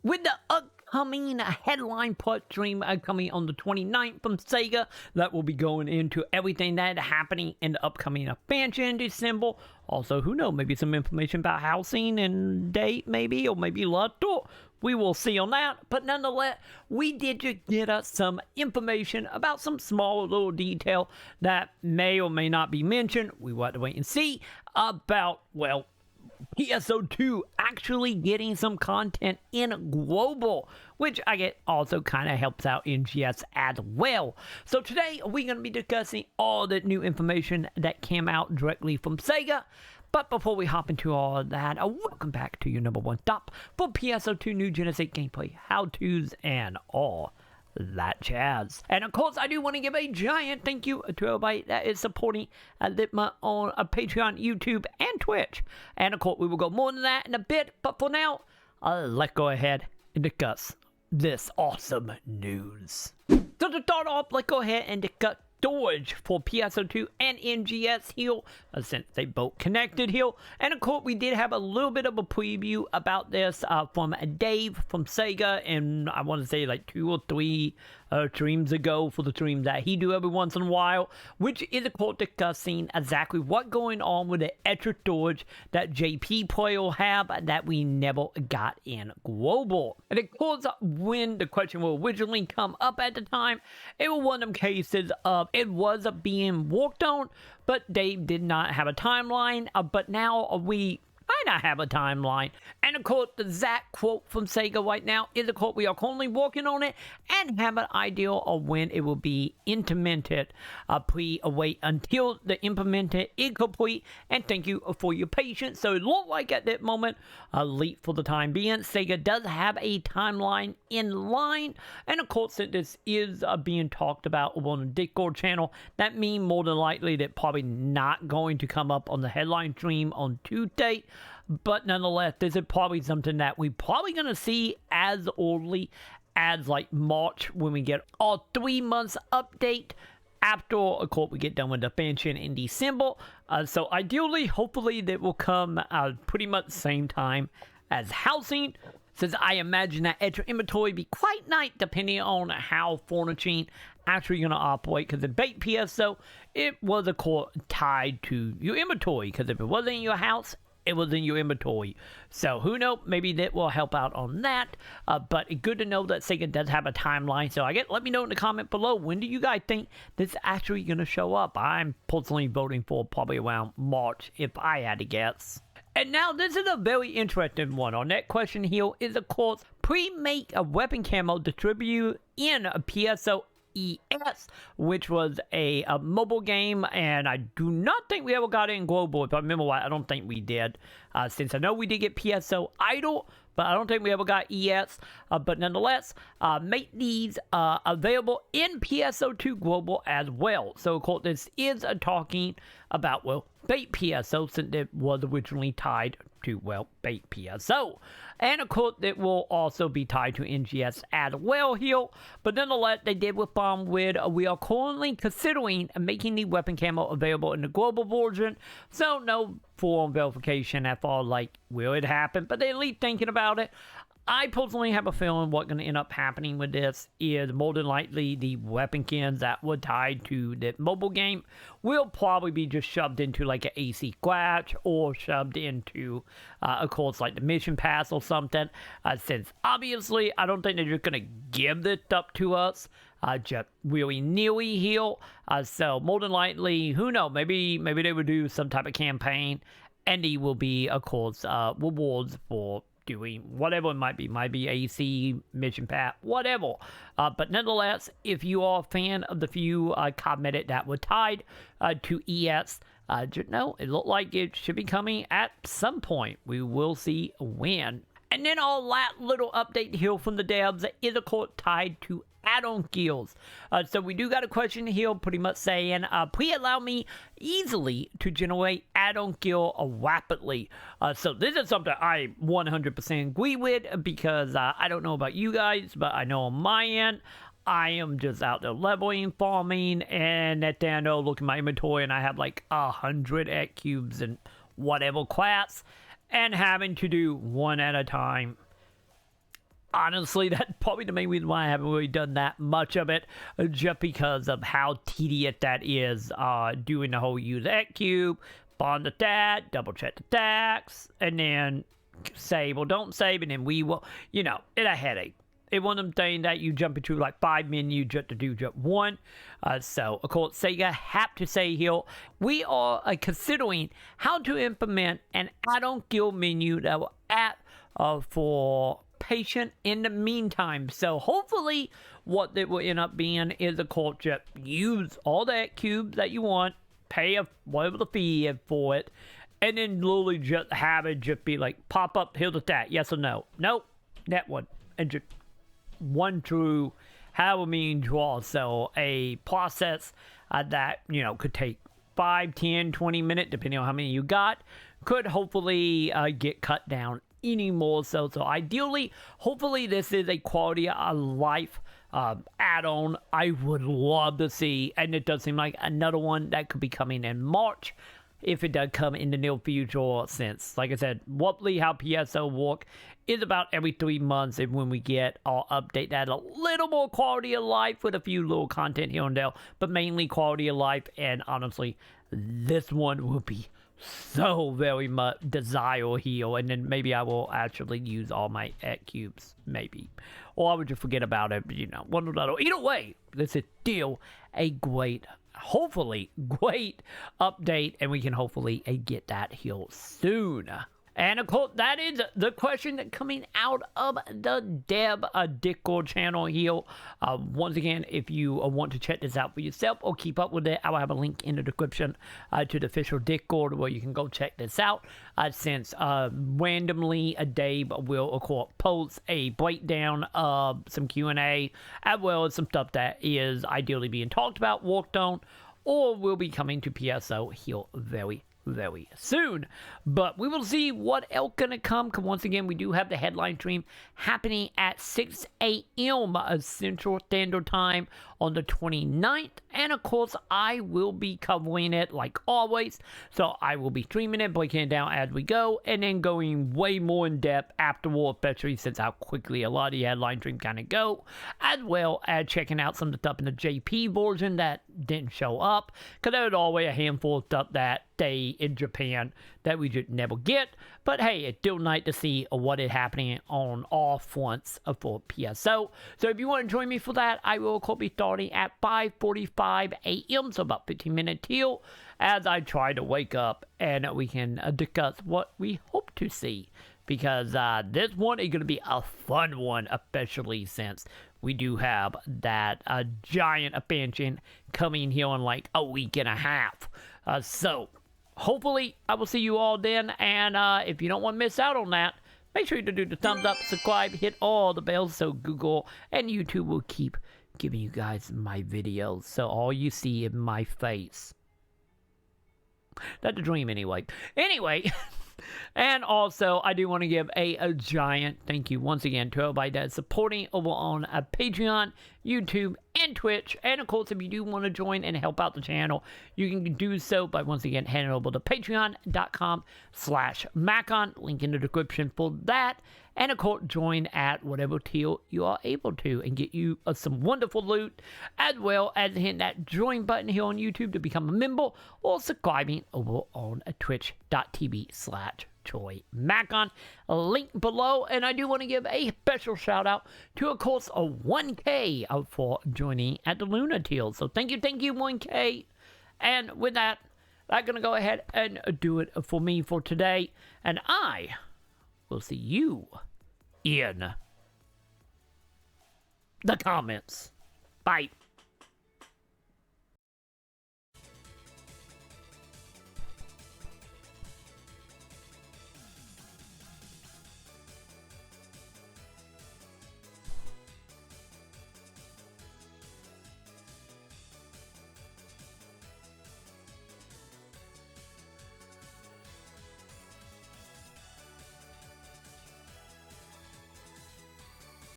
With the upcoming headline part stream coming on the 29th from Sega, that will be going into everything that is happening in the upcoming expansion in December. Also, who knows, maybe some information about housing and date, maybe, or maybe Lotto. We will see on that. But nonetheless, we did just get us some information about some small little detail that may or may not be mentioned. We will have to wait and see about, well, PSO2 actually getting some content in global, which I get also kind of helps out NGS as well. So today we're going to be discussing all the new information that came out directly from Sega. But before we hop into all of that, welcome back to your number one stop for PSO2 new Genesis gameplay, how-tos, and all that jazz. And of course, I do want to give a giant thank you to everybody that is supporting Litma on Patreon, YouTube, and Twitch. And of course, we will go more than that in a bit. But for now, let's go ahead and discuss this awesome news. So to start off, let's go ahead and discuss storage for PSO2 and NGS here, since they both connected here. And of course, we did have a little bit of a preview about this from Dave from Sega, and I want to say like 2 or 3 streams ago for the stream that he do every once in a while, which is of course discussing exactly what going on with the extra storage that JP player will have that we never got in global. And of course, when the question will originally come up at the time, it was one of them cases of it was being worked on, but Dave did not have a timeline, but now we might not have a timeline. And of course, the exact quote from Sega right now is of course we are currently working on it and have an idea of when it will be implemented. Please wait until the implemented is complete, and thank you for your patience. So it looked like at that moment, late for the time being, Sega does have a timeline in line. And of course, since this is being talked about on the Discord channel, that means more than likely that probably not going to come up on the headline stream on Tuesday. But nonetheless, this is probably something that we probably going to see as early as like March, when we get our 3 months update after, of course, we get done with the expansion in December. So ideally, hopefully, that will come pretty much the same time as housing, since I imagine that extra inventory be quite nice depending on how furnishing actually going to operate. Because the bait PSO, it was of course tied to your inventory, because if it wasn't in your house, it was in your inventory. So who knows, maybe that will help out on that. But it's good to know that Sega does have a timeline. So let me know in the comment below, when do you guys think this is actually going to show up? I'm personally voting for probably around March if I had to guess. And now this is a very interesting one. Our next question here is of course, pre-make a weapon camo distribute in a PSO2es, which was a mobile game, and I do not think we ever got it in global. If I remember right, I don't think we did, since I know we did get PSO Idol, but I don't think we ever got ES. But nonetheless, make these available in PSO2 global as well. So of course, this is talking about, well, bait PSO, since it was originally tied to, well, bait PSO. And of course, it will also be tied to NGS as well here. But nonetheless, they did respond with, we are currently considering making the weapon camo available in the global version. So no full verification at all, like, will it happen? But they at least thinking about it. I personally have a feeling what's going to end up happening with this is more than likely the weapon cans that were tied to the mobile game will probably be just shoved into like an AC scratch, or shoved into, of course, like the mission pass or something. Since obviously, I don't think they're just going to give this up to us just really nearly here. So more than likely, who knows, maybe they would do some type of campaign, and they will be, of course, rewards for doing whatever it might be AC, mission pack, whatever. But nonetheless, if you are a fan of the few cosmetics that were tied to ES, just know it looked like it should be coming at some point. We will see when. And then all that little update here from the devs is of course tied to add-on skills. So we do got a question here pretty much saying, please allow me easily to generate add-on skill rapidly. So this is something I 100% agree with, because I don't know about you guys, but I know on my end, I am just out there leveling, farming, and at the end, look at my inventory, and I have like 100 X cubes and whatever class, and having to do one at a time honestly, that's probably the main reason why I haven't really done that much of it, just because of how tedious that is, doing the whole use that cube, bond the that, double check the tax, and then save or don't save, and then we will, it's a headache. It's one of them things that you jump into like 5 menus just to do just one. So, of course, Sega have to say here, we are considering how to implement an add-on guild menu that will add for patient in the meantime. So, hopefully, what it will end up being is, of course, just use all that cubes that you want, pay whatever the fee is for it, and then literally just have it just be like, pop up, here's the stat, yes or no. Nope, that one. And just one through however many draws. So a process that, could take 5, 10, 20 minutes, depending on how many you got, could hopefully get cut down any more. So ideally, hopefully this is a quality of life add-on I would love to see. And it does seem like another one that could be coming in March, if it does come in the near future, since, like I said, roughly how PSO work is about every 3 months, and when we get our update that a little more quality of life with a few little content here and there, but mainly quality of life. And honestly, this one will be so very much desire here, and then maybe I will actually use all my X cubes, maybe, or I would just forget about it, one or the other. Either way, this is still a hopefully great update, and we can hopefully get that here soon. And of course, that is the question coming out of the Dev Discord channel here. Once again, if you want to check this out for yourself or keep up with it, I will have a link in the description to the official Discord where you can go check this out. Since randomly Dave will, of course, post a breakdown of some Q&A, as well as some stuff that is ideally being talked about, worked on, or will be coming to PSO here very soon. But we will see what else gonna come, because once again, we do have the headline stream happening at 6 a.m. Central Standard Time on the 29th, and of course I will be covering it like always. So I will be streaming it, breaking it down as we go, and then going way more in depth afterward, especially since how quickly a lot of the headline stream kind of go, as well as checking out some of the stuff in the JP version that didn't show up, because there was always a handful of stuff that stay in Japan that we just never get. But hey, it's still nice to see what is happening on all fronts for PSO. So if you want to join me for that, I will be starting at 5:45 a.m., so about 15 minutes till, as I try to wake up and we can discuss what we hope to see. Because this one is going to be a fun one, especially since we do have that giant expansion coming here in like a week and a half. So hopefully I will see you all then, and if you don't want to miss out on that, make sure to do the thumbs up, subscribe, hit all the bells so Google and YouTube will keep giving you guys my videos, so all you see is my face. That's a dream anyway. And also, I do want to give a giant thank you once again to everybody that's supporting over on Patreon, YouTube, and Twitch. And of course, if you do want to join and help out the channel, you can do so by once again heading over to patreon.com/Maconn. Link in the description for that. And of course, join at whatever tier you are able to and get you some wonderful loot, as well as hitting that join button here on YouTube to become a member, or subscribing over on twitch.tv/ChoyMaconn. Link below. And I do want to give a special shout out to, of course, a 1K for joining at the Luna tier. So thank you, 1K. And with that, I'm going to go ahead and do it for me for today. And I will see you in the comments. Bye.